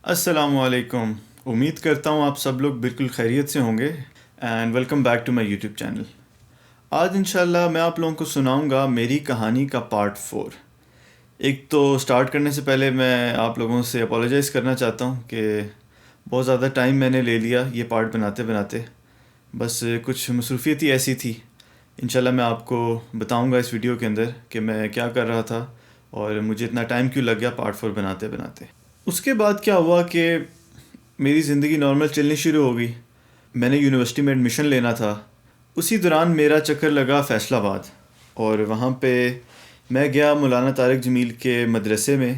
السلام علیکم. امید کرتا ہوں آپ سب لوگ بالکل خیریت سے ہوں گے and welcome back to my YouTube channel. آج انشاءاللہ میں آپ لوگوں کو سناؤں گا میری کہانی کا پارٹ 4. ایک تو سٹارٹ کرنے سے پہلے میں آپ لوگوں سے اپولوجائز کرنا چاہتا ہوں کہ بہت زیادہ ٹائم میں نے لے لیا یہ پارٹ بناتے بناتے. بس کچھ مصروفیت ہی ایسی تھی. انشاءاللہ میں آپ کو بتاؤں گا اس ویڈیو کے اندر کہ میں کیا کر رہا تھا اور مجھے اتنا ٹائم کیوں لگ گیا پارٹ 4 بناتے بناتے. اس کے بعد کیا ہوا کہ میری زندگی نارمل چلنی شروع ہو گئی. میں نے یونیورسٹی میں ایڈمیشن لینا تھا. اسی دوران میرا چکر لگا فیصل آباد اور وہاں پہ میں گیا مولانا طارق جمیل کے مدرسے میں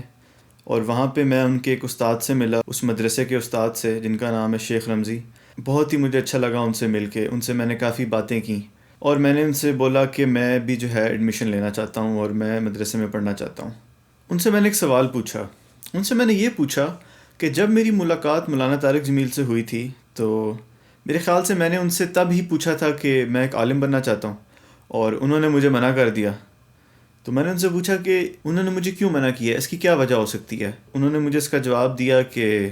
اور وہاں پہ میں ان کے ایک استاد سے ملا, اس مدرسے کے استاد سے جن کا نام ہے شیخ رمزی. بہت ہی مجھے اچھا لگا ان سے مل کے. ان سے میں نے کافی باتیں کی اور میں نے ان سے بولا کہ میں بھی جو ہے ایڈمیشن لینا چاہتا ہوں اور میں مدرسے میں پڑھنا چاہتا ہوں. ان سے میں نے ایک سوال پوچھا. ان سے میں نے یہ پوچھا کہ جب میری ملاقات مولانا طارق جمیل سے ہوئی تھی تو میرے خیال سے میں نے ان سے تب ہی پوچھا تھا کہ میں ایک عالم بننا چاہتا ہوں اور انہوں نے مجھے منع کر دیا. تو میں نے ان سے پوچھا کہ انہوں نے مجھے کیوں منع کیا, اس کی کیا وجہ ہو سکتی ہے. انہوں نے مجھے اس کا جواب دیا کہ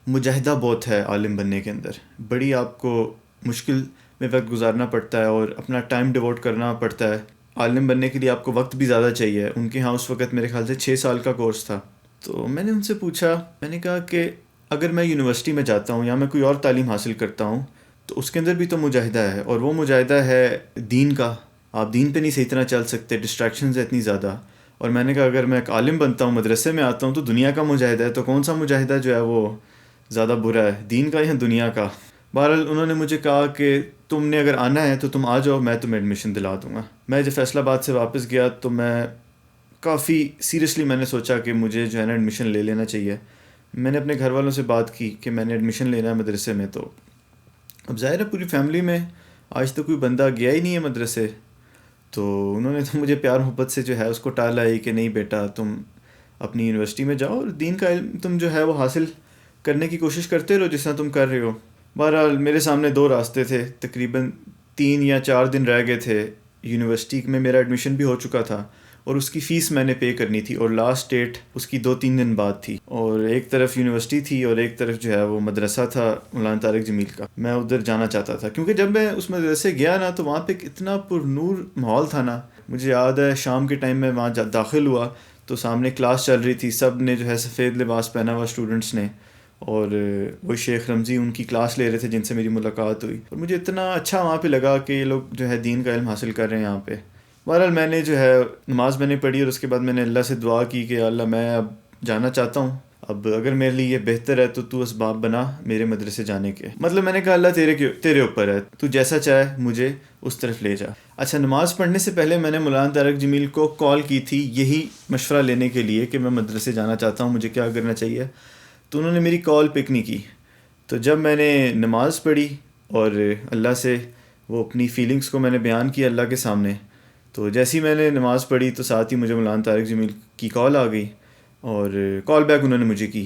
مجاہدہ بہت ہے عالم بننے کے اندر, بڑی آپ کو مشکل میں وقت گزارنا پڑتا ہے اور اپنا ٹائم ڈیوٹ کرنا پڑتا ہے. عالم بننے کے لیے آپ کو وقت بھی زیادہ چاہیے. ان کے ہاں اس وقت میرے خیال سے 6 سال کا کورس تھا. تو میں نے ان سے پوچھا, میں نے کہا کہ اگر میں یونیورسٹی میں جاتا ہوں یا میں کوئی اور تعلیم حاصل کرتا ہوں تو اس کے اندر بھی تو مجاہدہ ہے, اور وہ مجاہدہ ہے دین کا. آپ دین پہ نہیں صحیح طرح چل سکتے, ڈسٹریکشنز ہیں اتنی زیادہ. اور میں نے کہا اگر میں ایک عالم بنتا ہوں, مدرسے میں آتا ہوں, تو دنیا کا مجاہدہ ہے, تو کون سا مجاہدہ جو ہے وہ زیادہ برا ہے, دین کا یا دنیا کا. بہرحال انہوں نے مجھے کہا کہ تم نے اگر آنا ہے تو تم آ جاؤ, میں تمہیں ایڈمیشن دلا دوں گا. میں جب فیصل آباد سے واپس گیا تو میں کافی سیریسلی میں نے سوچا کہ مجھے جو ہے نا ایڈمیشن لے لینا چاہیے. میں نے اپنے گھر والوں سے بات کی کہ میں نے ایڈمیشن لینا ہے مدرسے میں. تو اب ظاہر ہے پوری فیملی میں آج تک کوئی بندہ گیا ہی نہیں ہے مدرسے, تو انہوں نے تو مجھے پیار محبت سے جو ہے اس کو ٹالا ہی کہ نہیں بیٹا, تم اپنی یونیورسٹی میں جاؤ اور دین کا علم تم جو ہے وہ حاصل کرنے کی کوشش کرتے رہو جس طرح تم کر رہے ہو. بہرحال میرے سامنے 2 راستے تھے. تقریباً 3 یا 4 دن رہ گئے تھے. یونیورسٹی میں میرا ایڈمیشن بھی ہو چکا تھا اور اس کی فیس میں نے پے کرنی تھی, اور لاسٹ ڈیٹ اس کی 2-3 دن بعد تھی. اور ایک طرف یونیورسٹی تھی اور ایک طرف جو ہے وہ مدرسہ تھا مولانا طارق جمیل کا. میں ادھر جانا چاہتا تھا کیونکہ جب میں اس مدرسے گیا نا تو وہاں پہ اتنا پر نور ماحول تھا نا. مجھے یاد ہے شام کے ٹائم میں وہاں داخل ہوا تو سامنے کلاس چل رہی تھی, سب نے جو ہے سفید لباس پہنا ہوا اسٹوڈنٹس نے, اور وہ شیخ رمزی ان کی کلاس لے رہے تھے جن سے میری ملاقات ہوئی. اور مجھے اتنا اچھا وہاں پہ لگا کہ یہ لوگ جو ہے دین کا علم حاصل کر رہے ہیں یہاں پہ. بہرحال میں نے جو ہے نماز میں نے پڑھی اور اس کے بعد میں نے اللہ سے دعا کی کہ اللہ میں اب جانا چاہتا ہوں, اب اگر میرے لیے یہ بہتر ہے تو اسباب بنا میرے مدرسے جانے کے. مطلب میں نے کہا اللہ تیرے اوپر ہے, تو جیسا چاہے مجھے اس طرف لے جا. اچھا, نماز پڑھنے سے پہلے میں نے مولانا طارق جمیل کو کال کی تھی یہی مشورہ لینے کے لیے کہ میں مدرسے جانا چاہتا ہوں, مجھے کیا کرنا چاہیے. تو انہوں نے میری کال پک نہیں کی. تو جب میں نے نماز پڑھی اور اللہ سے وہ اپنی فیلنگز کو میں نے بیان کیا اللہ کے سامنے, تو جیسی میں نے نماز پڑھی تو ساتھ ہی مجھے مولانا طارق جمیل کی کال آ گئی اور کال بیک انہوں نے مجھے کی.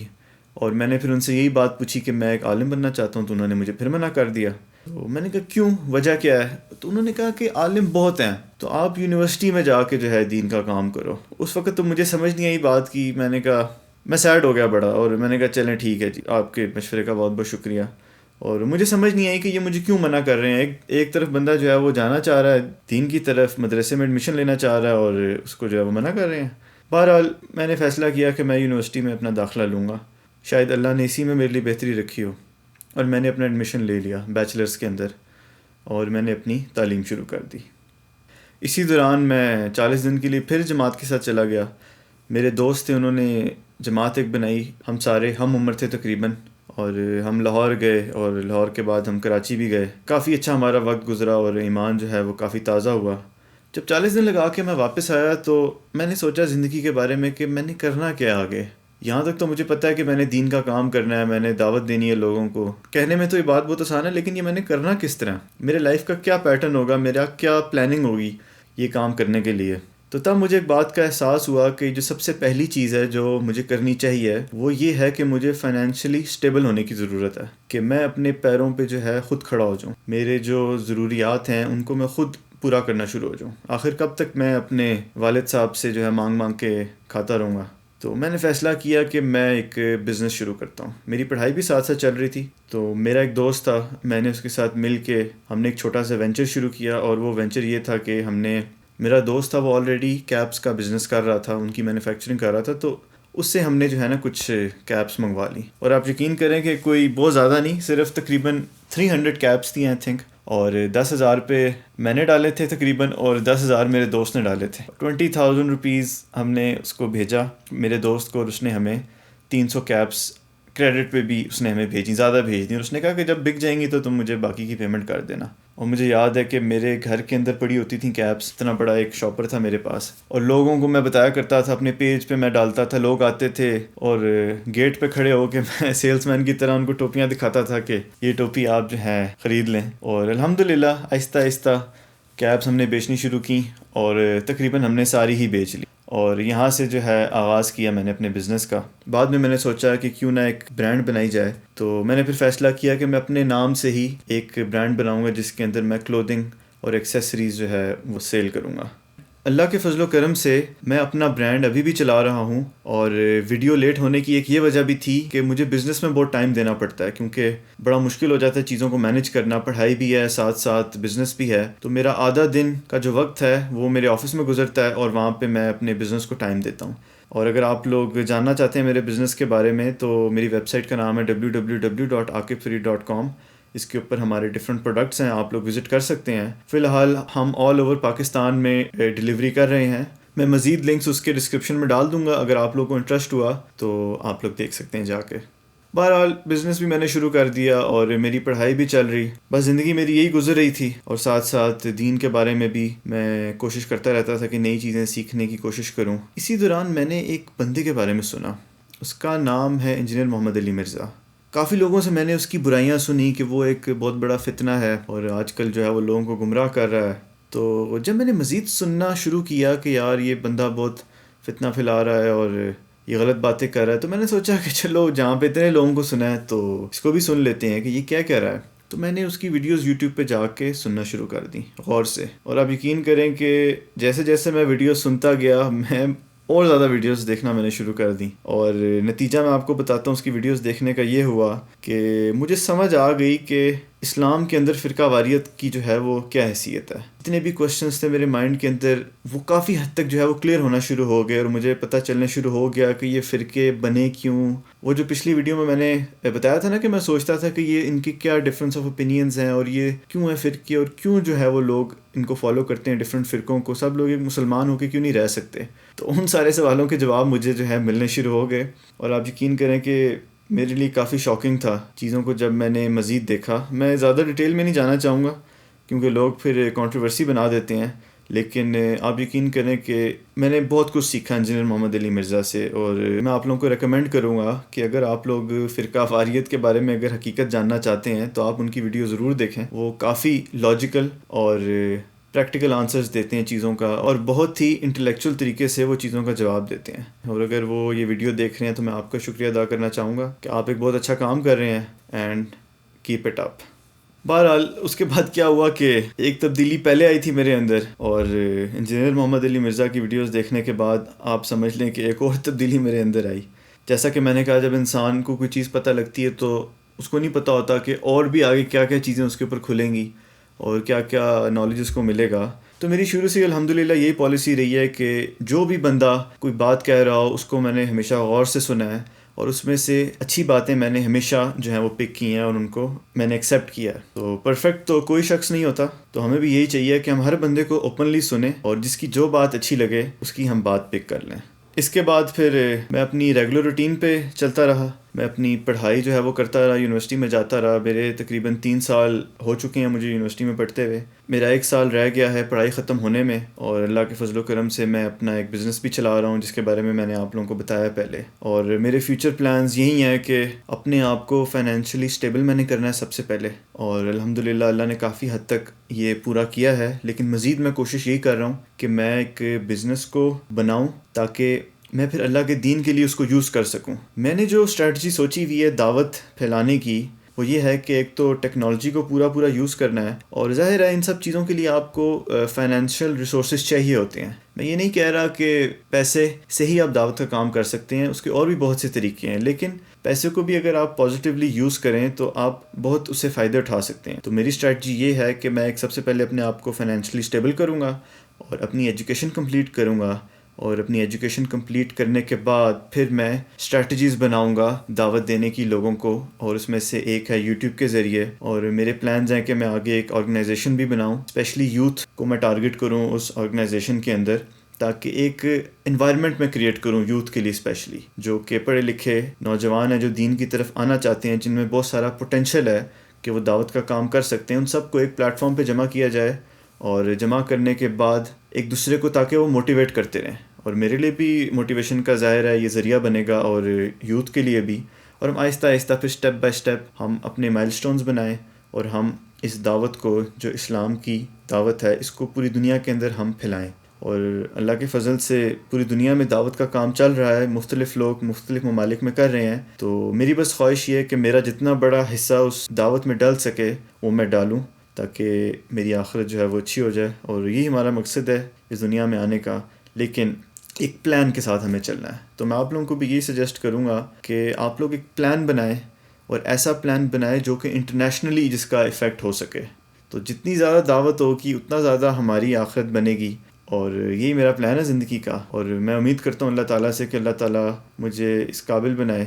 اور میں نے پھر ان سے یہی بات پوچھی کہ میں ایک عالم بننا چاہتا ہوں, تو انہوں نے مجھے پھر منع کر دیا. تو میں نے کہا کیوں, وجہ کیا ہے. تو انہوں نے کہا کہ عالم بہت ہیں, تو آپ یونیورسٹی میں جا کے جو ہے دین کا کام کرو. اس وقت تو مجھے سمجھ نہیں آئی بات کی. میں نے کہا, میں سیڈ ہو گیا بڑا, اور میں نے کہا چلیں ٹھیک ہے جی, آپ کے مشورے کا بہت بہت شکریہ. اور مجھے سمجھ نہیں آئی کہ یہ مجھے کیوں منع کر رہے ہیں. ایک طرف بندہ جو ہے وہ جانا چاہ رہا ہے دین کی طرف, مدرسے میں ایڈمیشن لینا چاہ رہا ہے, اور اس کو جو ہے وہ منع کر رہے ہیں. بہرحال میں نے فیصلہ کیا کہ میں یونیورسٹی میں اپنا داخلہ لوں گا. شاید اللہ نے اسی میں میرے لیے بہتری رکھی ہو, اور میں نے اپنا ایڈمیشن لے لیا بیچلرز کے اندر, اور میں نے اپنی تعلیم شروع کر دی. اسی دوران میں 40 دن کے لیے پھر جماعت کے ساتھ چلا گیا. میرے دوست تھے, انہوں نے جماعت ایک بنائی. ہم سارے ہم عمر تھے تقریباً, اور ہم لاہور گئے, اور لاہور کے بعد ہم کراچی بھی گئے. کافی اچھا ہمارا وقت گزرا اور ایمان جو ہے وہ کافی تازہ ہوا. جب 40 دن لگا کے میں واپس آیا تو میں نے سوچا زندگی کے بارے میں کہ میں نے کرنا کیا آگے. یہاں تک تو مجھے پتہ ہے کہ میں نے دین کا کام کرنا ہے, میں نے دعوت دینی ہے لوگوں کو. کہنے میں تو یہ بات بہت آسان ہے, لیکن یہ میں نے کرنا کس طرح, میرے لائف کا کیا پیٹرن ہوگا, میرا کیا پلاننگ ہوگی یہ کام کرنے کے لیے. تو تب مجھے ایک بات کا احساس ہوا کہ جو سب سے پہلی چیز ہے جو مجھے کرنی چاہیے وہ یہ ہے کہ مجھے فائنینشلی سٹیبل ہونے کی ضرورت ہے, کہ میں اپنے پیروں پہ جو ہے خود کھڑا ہو جاؤں. میرے جو ضروریات ہیں ان کو میں خود پورا کرنا شروع ہو جاؤں. آخر کب تک میں اپنے والد صاحب سے جو ہے مانگ کے کھاتا رہوں گا. تو میں نے فیصلہ کیا کہ میں ایک بزنس شروع کرتا ہوں. میری پڑھائی بھی ساتھ ساتھ چل رہی تھی. تو میرا ایک دوست تھا, میں نے اس کے ساتھ مل کے ہم نے ایک چھوٹا سا وینچر شروع کیا, اور وہ وینچر یہ تھا کہ میرا دوست تھا وہ آلریڈی کیپس کا بزنس کر رہا تھا, ان کی مینوفیکچرنگ کر رہا تھا, تو اس سے ہم نے جو ہے نا کچھ کیپس منگوا لی. اور آپ یقین کریں کہ کوئی بہت زیادہ نہیں, صرف تقریباً 300 کیپس تھیں آئی تھنک, اور 10,000 پہ میں نے ڈالے تھے تقریباً, اور 10,000 میرے دوست نے ڈالے تھے. 20,000 روپیز ہم نے اس کو بھیجا میرے دوست کو, اور اس نے ہمیں 300 کیپس کریڈٹ پہ بھی اس نے ہمیں بھیجی, زیادہ بھیج دی, اور اس نے کہا کہ جب بک جائیں گی تو تم مجھے باقی کی پیمنٹ کر دینا. اور مجھے یاد ہے کہ میرے گھر کے اندر پڑی ہوتی تھیں کیپس, اتنا بڑا ایک شاپر تھا میرے پاس, اور لوگوں کو میں بتایا کرتا تھا, اپنے پیج پہ میں ڈالتا تھا, لوگ آتے تھے اور گیٹ پہ کھڑے ہو کے میں سیلس مین کی طرح ان کو ٹوپیاں دکھاتا تھا کہ یہ ٹوپی آپ جو ہیں خرید لیں. اور الحمدللہ آہستہ آہستہ کیپس ہم نے بیچنی شروع کی, اور تقریباً ہم نے ساری ہی بیچ لی, اور یہاں سے جو ہے آغاز کیا میں نے اپنے بزنس کا. بعد میں نے سوچا کہ کیوں نہ ایک برانڈ بنائی جائے, تو میں نے پھر فیصلہ کیا کہ میں اپنے نام سے ہی ایک برانڈ بناؤں گا جس کے اندر میں کلودنگ اور ایکسیسریز جو ہے وہ سیل کروں گا. اللہ کے فضل و کرم سے میں اپنا برانڈ ابھی بھی چلا رہا ہوں, اور ویڈیو لیٹ ہونے کی ایک یہ وجہ بھی تھی کہ مجھے بزنس میں بہت ٹائم دینا پڑتا ہے, کیونکہ بڑا مشکل ہو جاتا ہے چیزوں کو مینیج کرنا, پڑھائی بھی ہے ساتھ ساتھ بزنس بھی ہے. تو میرا آدھا دن کا جو وقت ہے وہ میرے آفس میں گزرتا ہے, اور وہاں پہ میں اپنے بزنس کو ٹائم دیتا ہوں. اور اگر آپ لوگ جاننا چاہتے ہیں میرے بزنس کے بارے میں, تو میری ویب سائٹ کا نام ہے www.aqibfareed.com. اس کے اوپر ہمارے ڈفرینٹ پروڈکٹس ہیں, آپ لوگ وزٹ کر سکتے ہیں. فی الحال ہم آل اوور پاکستان میں ڈیلیوری کر رہے ہیں. میں مزید لنکس اس کے ڈسکرپشن میں ڈال دوں گا, اگر آپ لوگوں کو انٹرسٹ ہوا تو آپ لوگ دیکھ سکتے ہیں جا کے. بہرحال بزنس بھی میں نے شروع کر دیا, اور میری پڑھائی بھی چل رہی, بس زندگی میری یہی گزر رہی تھی, اور ساتھ ساتھ دین کے بارے میں بھی میں کوشش کرتا رہتا تھا کہ نئی چیزیں سیکھنے کی کوشش کروں. اسی دوران میں نے ایک بندے کے بارے میں سنا, اس کا نام ہے انجینئر محمد علی مرزا. کافی لوگوں سے میں نے اس کی برائیاں سنی کہ وہ ایک بہت بڑا فتنہ ہے, اور آج کل جو ہے وہ لوگوں کو گمراہ کر رہا ہے. تو جب میں نے مزید سننا شروع کیا کہ یار یہ بندہ بہت فتنہ پھیلا رہا ہے اور یہ غلط باتیں کر رہا ہے, تو میں نے سوچا کہ چلو جہاں پہ اتنے لوگوں کو سنا ہے تو اس کو بھی سن لیتے ہیں کہ یہ کیا کہہ رہا ہے. تو میں نے اس کی ویڈیوز یوٹیوب پہ جا کے سننا شروع کر دی غور سے, اور آپ یقین کریں کہ جیسے جیسے میں ویڈیوز سنتا گیا میں اور زیادہ ویڈیوز دیکھنا میں نے شروع کر دی, اور نتیجہ میں آپ کو بتاتا ہوں اس کی ویڈیوز دیکھنے کا یہ ہوا کہ مجھے سمجھ آ گئی کہ اسلام کے اندر فرقہ واریت کی جو ہے وہ کیا حیثیت ہے. جتنے بھی کوشچنس تھے میرے مائنڈ کے اندر وہ کافی حد تک جو ہے وہ کلیئر ہونا شروع ہو گئے, اور مجھے پتہ چلنے شروع ہو گیا کہ یہ فرقے بنے کیوں. وہ جو پچھلی ویڈیو میں نے بتایا تھا نا کہ میں سوچتا تھا کہ یہ ان کی کیا ڈفرینس آف اوپینینز ہیں, اور یہ کیوں ہے فرقے, اور کیوں جو ہے وہ لوگ ان کو فالو کرتے ہیں ڈفرینٹ فرقوں کو, سب لوگ ایک مسلمان ہو کے کیوں نہیں رہ سکتے. تو ان سارے سوالوں کے جواب مجھے جو ہے ملنے شروع ہو گئے, اور آپ یقین کریں کہ میرے لیے کافی شاکنگ تھا چیزوں کو جب میں نے مزید دیکھا. میں زیادہ ڈیٹیل میں نہیں جانا چاہوں گا کیونکہ لوگ پھر کنٹروورسی بنا دیتے ہیں, لیکن آپ یقین کریں کہ میں نے بہت کچھ سیکھا انجینئر محمد علی مرزا سے, اور میں آپ لوگوں کو ریکمینڈ کروں گا کہ اگر آپ لوگ فرقہ واریت کے بارے میں اگر حقیقت جاننا چاہتے ہیں تو آپ ان کی ویڈیو ضرور دیکھیں. وہ کافی لاجیکل اور پریکٹیکل آنسرز دیتے ہیں چیزوں کا, اور بہت ہی انٹلیکچوئل طریقے سے وہ چیزوں کا جواب دیتے ہیں. اور اگر وہ یہ ویڈیو دیکھ رہے ہیں تو میں آپ کا شکریہ ادا کرنا چاہوں گا کہ آپ ایک بہت اچھا کام کر رہے ہیں, اینڈ کیپ اٹ اپ. بہرحال اس کے بعد کیا ہوا کہ ایک تبدیلی پہلے آئی تھی میرے اندر, اور انجینئر محمد علی مرزا کی ویڈیوز دیکھنے کے بعد آپ سمجھ لیں کہ ایک اور تبدیلی میرے اندر آئی. جیسا کہ میں نے کہا, جب انسان کو کوئی چیز پتہ لگتی ہے تو اس کو نہیں پتہ ہوتا کہ اور بھی آگے کیا کیا چیزیں اس کے اوپر کھلیں گی اور کیا کیا نالج اس کو ملے گا. تو میری شروع سے الحمدللہ یہی پالیسی رہی ہے کہ جو بھی بندہ کوئی بات کہہ رہا ہو اس کو میں نے ہمیشہ غور سے سنا ہے, اور اس میں سے اچھی باتیں میں نے ہمیشہ جو ہیں وہ پک کی ہیں, اور ان کو میں نے ایکسیپٹ کیا ہے. تو پرفیکٹ تو کوئی شخص نہیں ہوتا, تو ہمیں بھی یہی چاہیے کہ ہم ہر بندے کو اوپنلی سنیں, اور جس کی جو بات اچھی لگے اس کی ہم بات پک کر لیں. اس کے بعد پھر میں اپنی ریگولر روٹین پہ چلتا رہا. میں اپنی پڑھائی جو ہے وہ کرتا رہا, یونیورسٹی میں جاتا رہا. میرے تقریباً 3 سال ہو چکے ہیں مجھے یونیورسٹی میں پڑھتے ہوئے. میرا 1 سال رہ گیا ہے پڑھائی ختم ہونے میں, اور اللہ کے فضل و کرم سے میں اپنا ایک بزنس بھی چلا رہا ہوں جس کے بارے میں نے آپ لوگوں کو بتایا پہلے. اور میرے فیوچر پلانز یہی ہیں کہ اپنے آپ کو فائنینشلی اسٹیبل میں نے کرنا ہے سب سے پہلے, اور الحمدللہ اللہ نے کافی حد تک یہ پورا کیا ہے. لیکن مزید میں کوشش یہی کر رہا ہوں کہ میں ایک بزنس کو بناؤں تاکہ میں پھر اللہ کے دین کے لیے اس کو یوز کر سکوں. میں نے جو اسٹریٹجی سوچی ہوئی ہے دعوت پھیلانے کی, وہ یہ ہے کہ ایک تو ٹیکنالوجی کو پورا یوز کرنا ہے، اور ظاہر ہے ان سب چیزوں کے لیے آپ کو فائنینشیل ریسورسز چاہیے ہوتے ہیں. میں یہ نہیں کہہ رہا کہ پیسے سے ہی آپ دعوت کا کام کر سکتے ہیں، اس کے اور بھی بہت سے طریقے ہیں، لیکن پیسے کو بھی اگر آپ پازیٹیولی یوز کریں تو آپ بہت اس سے فائدہ اٹھا سکتے ہیں. تو میری اسٹریٹجی یہ ہے کہ میں سب سے پہلے اپنے آپ کو فائنینشلی اسٹیبل کروں گا اور اپنی ایجوکیشن کمپلیٹ کروں گا، اور اپنی ایجوکیشن کمپلیٹ کرنے کے بعد پھر میں اسٹریٹجیز بناؤں گا دعوت دینے کی لوگوں کو، اور اس میں سے ایک ہے یوٹیوب کے ذریعے. اور میرے پلانز ہیں کہ میں آگے ایک آرگنائزیشن بھی بناؤں، اسپیشلی یوتھ کو میں ٹارگٹ کروں اس آرگنائزیشن کے اندر، تاکہ ایک انوائرمنٹ میں کریٹ کروں یوتھ کے لیے، اسپیشلی جو کہ پڑھے لکھے نوجوان ہیں جو دین کی طرف آنا چاہتے ہیں، جن میں بہت سارا پوٹینشیل ہے کہ وہ دعوت کا کام کر سکتے ہیں. ان سب کو ایک پلیٹ فارم پہ جمع کیا جائے، اور جمع کرنے کے بعد ایک دوسرے کو تاکہ وہ موٹیویٹ کرتے رہیں. اور میرے لیے بھی موٹیویشن کا ظاہر ہے یہ ذریعہ بنے گا، اور یوتھ کے لیے بھی. اور ہم آہستہ آہستہ پھر اسٹیپ بائی اسٹیپ ہم اپنے مائل سٹونز بنائیں، اور ہم اس دعوت کو، جو اسلام کی دعوت ہے، اس کو پوری دنیا کے اندر ہم پھیلائیں. اور اللہ کے فضل سے پوری دنیا میں دعوت کا کام چل رہا ہے، مختلف لوگ مختلف ممالک میں کر رہے ہیں. تو میری بس خواہش یہ ہے کہ میرا جتنا بڑا حصہ اس دعوت میں ڈال سکے وہ میں ڈالوں، تاکہ میری آخرت جو ہے وہ اچھی ہو جائے. اور یہی ہمارا مقصد ہے اس دنیا میں آنے کا، لیکن ایک پلان کے ساتھ ہمیں چلنا ہے. تو میں آپ لوگوں کو بھی یہی سجیسٹ کروں گا کہ آپ لوگ ایک پلان بنائیں، اور ایسا پلان بنائیں جو کہ انٹرنیشنلی جس کا افیکٹ ہو سکے. تو جتنی زیادہ دعوت ہوگی اتنا زیادہ ہماری آخرت بنے گی، اور یہی میرا پلان ہے زندگی کا. اور میں امید کرتا ہوں اللہ تعالیٰ سے کہ اللہ تعالیٰ مجھے اس قابل بنائے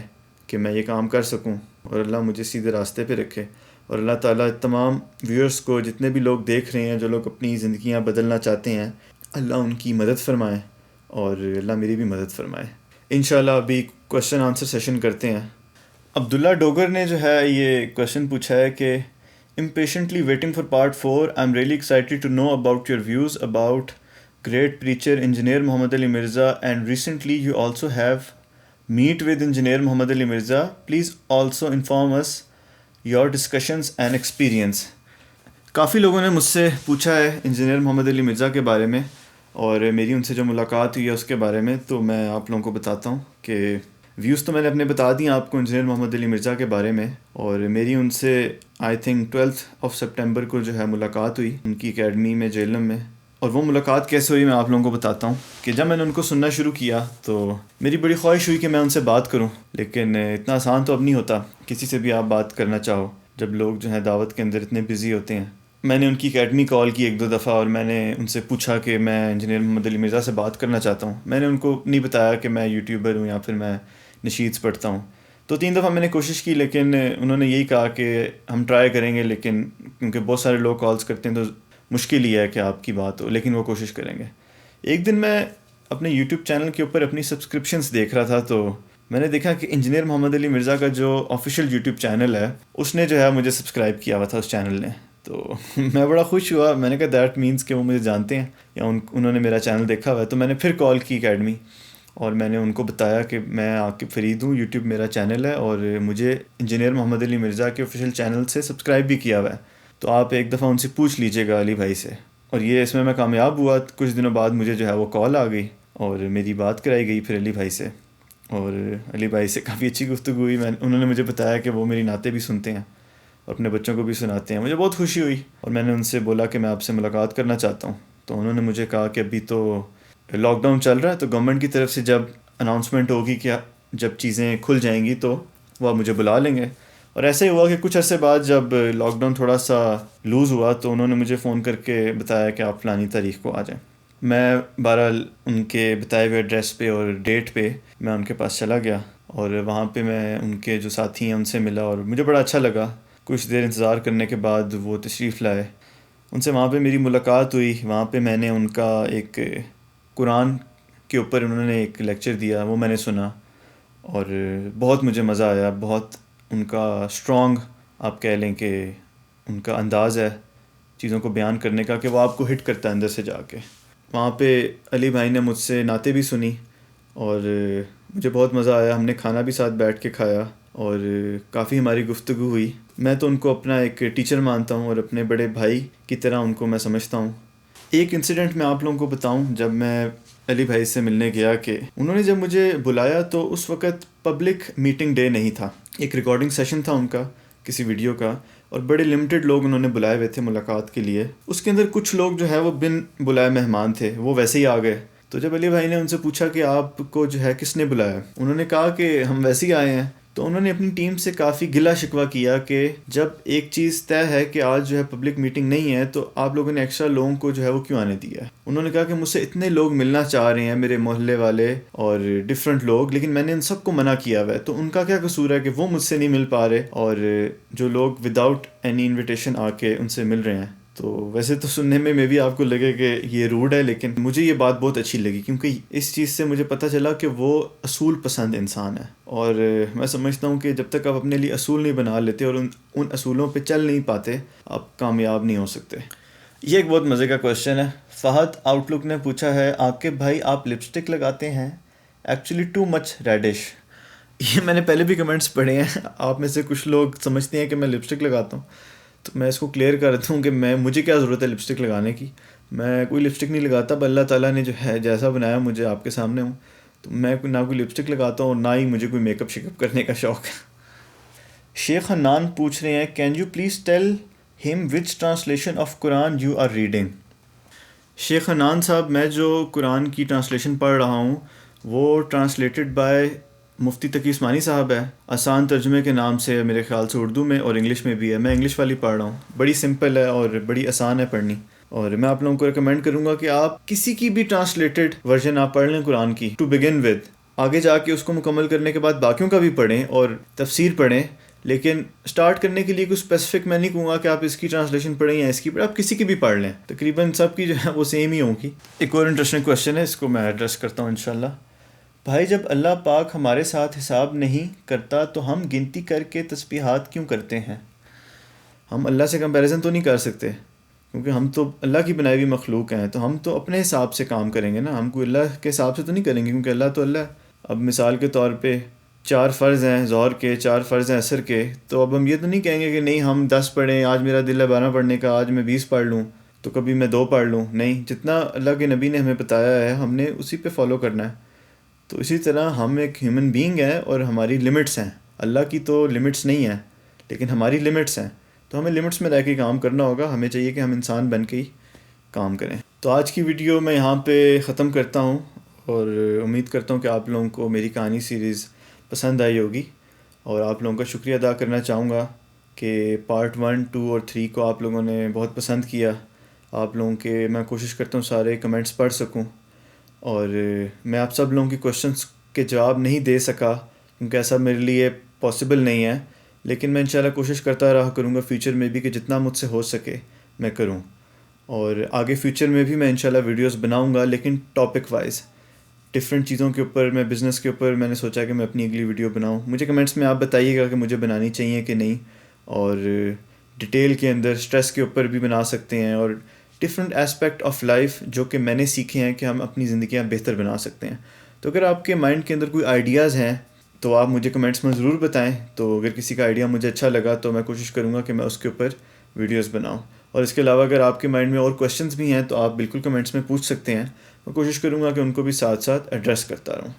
کہ میں یہ کام کر سکوں، اور اللہ مجھے سیدھے راستے پہ رکھے. اور اللہ تعالیٰ تمام ویورز کو، جتنے بھی لوگ دیکھ رہے ہیں، جو لوگ اپنی زندگیاں بدلنا چاہتے ہیں، اللہ ان کی مدد فرمائے، اور اللہ میری بھی مدد فرمائے. انشاءاللہ ابھی کوشچن آنسر سیشن کرتے ہیں. عبداللہ ڈوگر نے جو ہے یہ کوشچن پوچھا ہے کہ impatiently waiting for part 4. I'm really excited to know about your views about great preacher Engineer Muhammad Ali Mirza, and recently you also have meet with Engineer Muhammad Ali Mirza. Please also inform us your discussions and experience. کافی لوگوں نے مجھ سے پوچھا ہے engineer محمد علی مرزا کے بارے میں، اور میری ان سے جو ملاقات ہوئی ہے اس کے بارے میں. تو میں آپ لوگوں کو بتاتا ہوں کہ ویوز تو میں نے اپنے بتا دی آپ کو انجینئر محمد علی مرزا کے بارے میں. اور میری ان سے آئی تھنک 12 سپٹمبر کو جو ہے ملاقات ہوئی ان کی اکیڈمی میں جیلم میں. اور وہ ملاقات کیسے ہوئی میں آپ لوگوں کو بتاتا ہوں کہ جب میں نے ان کو سننا شروع کیا تو میری بڑی خواہش ہوئی کہ میں ان سے بات کروں، لیکن اتنا آسان تو اب نہیں ہوتا کسی سے بھی آپ بات کرنا چاہو جب لوگ جو ہیں دعوت کے اندر اتنے بزی ہوتے ہیں. میں نے ان کی اکیڈمی کال کی 1-2 دفعہ، اور میں نے ان سے پوچھا کہ میں انجینئر محمد علی مرزا سے بات کرنا چاہتا ہوں. میں نے ان کو نہیں بتایا کہ میں یوٹیوبر ہوں یا پھر میں نشیدز پڑھتا ہوں. تو 3 دفعہ میں نے کوشش کی، لیکن انہوں نے یہی کہا کہ ہم ٹرائی کریں گے، لیکن کیونکہ بہت سارے لوگ کالز کرتے ہیں تو مشکل ہی ہے کہ آپ کی بات ہو، لیکن وہ کوشش کریں گے. ایک دن میں اپنے یوٹیوب چینل کے اوپر اپنی سبسکرپشنز دیکھ رہا تھا، تو میں نے دیکھا کہ انجینئر محمد علی مرزا کا جو آفیشیل یوٹیوب چینل ہے اس نے جو ہے مجھے سبسکرائب کیا ہوا تھا اس چینل نے. تو میں بڑا خوش ہوا. میں نے کہا دیٹ مینس کہ وہ مجھے جانتے ہیں یا انہوں نے میرا چینل دیکھا ہوا ہے. تو میں نے پھر کال کی اکیڈمی، اور میں نے ان کو بتایا کہ میں عاقب فرید ہوں، یوٹیوب میرا چینل ہے، اور مجھے انجینئر محمد علی مرزا کے آفیشیل چینل سے سبسکرائب بھی کیا ہوا ہے، تو آپ ایک دفعہ ان سے پوچھ لیجئے گا علی بھائی سے. اور یہ اس میں کامیاب ہوا. کچھ دنوں بعد مجھے جو ہے وہ کال آ گئی اور میری بات کرائی گئی پھر علی بھائی سے، اور علی بھائی سے کافی اچھی گفتگو ہوئی. انہوں نے مجھے بتایا کہ وہ میری نعتیں بھی سنتے ہیں، اپنے بچوں کو بھی سناتے ہیں. مجھے بہت خوشی ہوئی، اور میں نے ان سے بولا کہ میں آپ سے ملاقات کرنا چاہتا ہوں. تو انہوں نے مجھے کہا کہ ابھی تو لاک ڈاؤن چل رہا ہے، تو گورنمنٹ کی طرف سے جب اناؤنسمنٹ ہوگی کہ جب چیزیں کھل جائیں گی تو وہ آپ مجھے بلا لیں گے. اور ایسے ہی ہوا کہ کچھ عرصے بعد جب لاک ڈاؤن تھوڑا سا لوز ہوا تو انہوں نے مجھے فون کر کے بتایا کہ آپ فلانی تاریخ کو آ جائیں. میں بہرحال ان کے بتائے ہوئے ایڈریس پہ اور ڈیٹ پہ میں ان کے پاس چلا گیا، اور وہاں پہ میں ان کے جو ساتھی ہیں ان سے ملا، اور مجھے بڑا اچھا لگا. کچھ دیر انتظار کرنے کے بعد وہ تشریف لائے. ان سے وہاں پہ میری ملاقات ہوئی. وہاں پہ میں نے ان کا ایک قرآن کے اوپر انہوں نے ایک لیکچر دیا، وہ میں نے سنا، اور بہت مجھے مزہ آیا. بہت ان کا اسٹرانگ آپ کہہ لیں کہ ان کا انداز ہے چیزوں کو بیان کرنے کا، کہ وہ آپ کو ہٹ کرتا ہے اندر سے جا کے. وہاں پہ علی بھائی نے مجھ سے نعتیں بھی سنی، اور مجھے بہت مزہ آیا. ہم نے کھانا بھی ساتھ بیٹھ کے کھایا، اور کافی ہماری گفتگو ہوئی. میں تو ان کو اپنا ایک ٹیچر مانتا ہوں، اور اپنے بڑے بھائی کی طرح ان کو میں سمجھتا ہوں. ایک انسیڈنٹ میں آپ لوگوں کو بتاؤں. جب میں علی بھائی سے ملنے گیا کہ انہوں نے جب مجھے بلایا تو اس وقت پبلک میٹنگ ڈے نہیں تھا، ایک ریکارڈنگ سیشن تھا ان کا کسی ویڈیو کا، اور بڑے لمیٹڈ لوگ انہوں نے بلائے ہوئے تھے ملاقات کے لیے. اس کے اندر کچھ لوگ جو ہے وہ بن بلائے مہمان تھے، وہ ویسے ہی آ گئے. تو جب علی بھائی نے ان سے پوچھا کہ آپ کو جو ہے کس نے بلایا، انہوں نے کہا کہ ہم ویسے ہی آئے ہیں. تو انہوں نے اپنی ٹیم سے کافی گلا شکوہ کیا کہ جب ایک چیز طے ہے کہ آج جو ہے پبلک میٹنگ نہیں ہے تو آپ لوگوں نے ایکسٹرا لوگوں کو جو ہے وہ کیوں آنے دیا ہے. انہوں نے کہا کہ مجھ سے اتنے لوگ ملنا چاہ رہے ہیں، میرے محلے والے اور ڈفرینٹ لوگ، لیکن میں نے ان سب کو منع کیا ہوا ہے. تو ان کا کیا قصور ہے کہ وہ مجھ سے نہیں مل پا رہے اور جو لوگ وداؤٹ اینی انویٹیشن آ کے ان سے مل رہے ہیں. تو ویسے تو سننے میں بھی آپ کو لگے کہ یہ روڈ ہے، لیکن مجھے یہ بات بہت اچھی لگی کیونکہ اس چیز سے مجھے پتہ چلا کہ وہ اصول پسند انسان ہے. اور میں سمجھتا ہوں کہ جب تک آپ اپنے لیے اصول نہیں بنا لیتے اور ان اصولوں پہ چل نہیں پاتے، آپ کامیاب نہیں ہو سکتے. یہ ایک بہت مزے کا کویشچن ہے. فہد آؤٹ لک نے پوچھا ہے، عاقب بھائی آپ لپسٹک لگاتے ہیں؟ Actually too much reddish. یہ میں نے پہلے بھی کمنٹس پڑھے ہیں، آپ میں سے کچھ لوگ سمجھتے ہیں کہ میں لپسٹک لگاتا ہوں. تو میں اس کو کلیئر کر دیتا ہوں کہ مجھے کیا ضرورت ہے لپسٹک لگانے کی. میں کوئی لپسٹک نہیں لگاتا، پر اللہ تعالیٰ نے جو ہے جیسا بنایا مجھے آپ کے سامنے ہوں، تو میں نہ کوئی لپسٹک لگاتا ہوں اور نہ ہی مجھے کوئی میک اپ شیک اپ کرنے کا شوق ہے. شیخ حنان پوچھ رہے ہیں، کین یو پلیز ٹیل ہم which translation of Quran you are reading? Sheikh Hanan صاحب، میں جو قرآن کی ٹرانسلیشن پڑھ رہا ہوں وہ ٹرانسلیٹڈ بائی مفتی تقی عثمانی صاحب ہے، آسان ترجمے کے نام سے، میرے خیال سے اردو میں اور انگلش میں بھی ہے. میں انگلش والی پڑھ رہا ہوں، بڑی سمپل ہے اور بڑی آسان ہے پڑھنی. اور میں آپ لوگوں کو ریکمینڈ کروں گا کہ آپ کسی کی بھی ٹرانسلیٹڈ ورژن آپ پڑھ لیں قرآن کی ٹو بگن ود. آگے جا کے اس کو مکمل کرنے کے بعد باقیوں کا بھی پڑھیں اور تفسیر پڑھیں، لیکن سٹارٹ کرنے کے لیے کوئی اسپیسیفک میں نہیں کہوں گا کہ آپ اس کی ٹرانسلیشن پڑھیں یا اس کی پڑھیں، آپ کسی کی بھی پڑھ لیں، تقریباً سب کی جو ہے وہ سیم ہی ہوگی. ایک اور انٹرسٹنگ کویشچن ہے، اس کو میں ایڈریس کرتا ہوں انشاءاللہ. بھائی جب اللہ پاک ہمارے ساتھ حساب نہیں کرتا تو ہم گنتی کر کے تسبیحات کیوں کرتے ہیں؟ ہم اللہ سے کمپیریزن تو نہیں کر سکتے کیونکہ ہم تو اللہ کی بنائی ہوئی مخلوق ہیں، تو ہم تو اپنے حساب سے کام کریں گے نا، ہم کوئی اللہ کے حساب سے تو نہیں کریں گے کیونکہ اللہ تو اللہ ہے. اب مثال کے طور پہ 4 فرض ہیں ظہر کے، 4 فرض ہیں عصر کے، تو اب ہم یہ تو نہیں کہیں گے کہ نہیں ہم 10 پڑھیں، آج میرا دل ہے 12 پڑھنے کا، آج میں 20 پڑھ لوں تو کبھی میں 2 پڑھ لوں. نہیں، جتنا اللہ کے نبی نے ہمیں بتایا ہے ہم نے اسی پہ فالو کرنا ہے. تو اسی طرح ہم ایک ہیومن بینگ ہیں اور ہماری لمٹس ہیں. اللہ کی تو لمٹس نہیں ہیں لیکن ہماری لمٹس ہیں، تو ہمیں لمٹس میں رہ کے کام کرنا ہوگا. ہمیں چاہیے کہ ہم انسان بن کے ہی کام کریں. تو آج کی ویڈیو میں یہاں پہ ختم کرتا ہوں اور امید کرتا ہوں کہ آپ لوگوں کو میری کہانی سیریز پسند آئی ہوگی، اور آپ لوگوں کا شکریہ ادا کرنا چاہوں گا کہ پارٹ 1، 2 اور 3 کو آپ لوگوں نے بہت پسند کیا. آپ لوگوں کے میں کوشش کرتا ہوں سارے کمنٹس پڑھ سکوں، اور میں آپ سب لوگوں کی کوشچنس کے جواب نہیں دے سکا کیونکہ ایسا میرے لیے پاسبل نہیں ہے، لیکن میں انشاءاللہ کوشش کرتا رہا کروں گا فیوچر میں بھی کہ جتنا مجھ سے ہو سکے میں کروں. اور آگے فیوچر میں بھی میں انشاءاللہ ویڈیوز بناؤں گا، لیکن ٹاپک وائز ڈفرینٹ چیزوں کے اوپر. میں بزنس کے اوپر میں نے سوچا کہ میں اپنی اگلی ویڈیو بناؤں. مجھے کمنٹس میں آپ بتائیے گا کہ مجھے بنانی چاہیے کہ نہیں، اور ڈیٹیل کے اندر اسٹریس کے اوپر بھی بنا سکتے ہیں، اور ڈفرینٹ اسپیکٹ آف لائف جو کہ میں نے سیکھے ہیں کہ ہم اپنی زندگیاں بہتر بنا سکتے ہیں. تو اگر آپ کے مائنڈ کے اندر کوئی آئیڈیاز ہیں تو آپ مجھے کمنٹس میں ضرور بتائیں. تو اگر کسی کا آئیڈیا مجھے اچھا لگا تو میں کوشش کروں گا کہ میں اس کے اوپر ویڈیوز بناؤں. اور اس کے علاوہ اگر آپ کے مائنڈ میں اور کویشچنز بھی ہیں تو آپ بالکل کمنٹس میں پوچھ سکتے ہیں. میں کوشش کروں گا کہ ان کو بھی ساتھ ساتھ ایڈریس کرتا رہوں.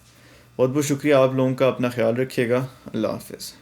بہت بہت شکریہ آپ لوگوں کا. اپنا خیال رکھیے گا. اللہ حافظ.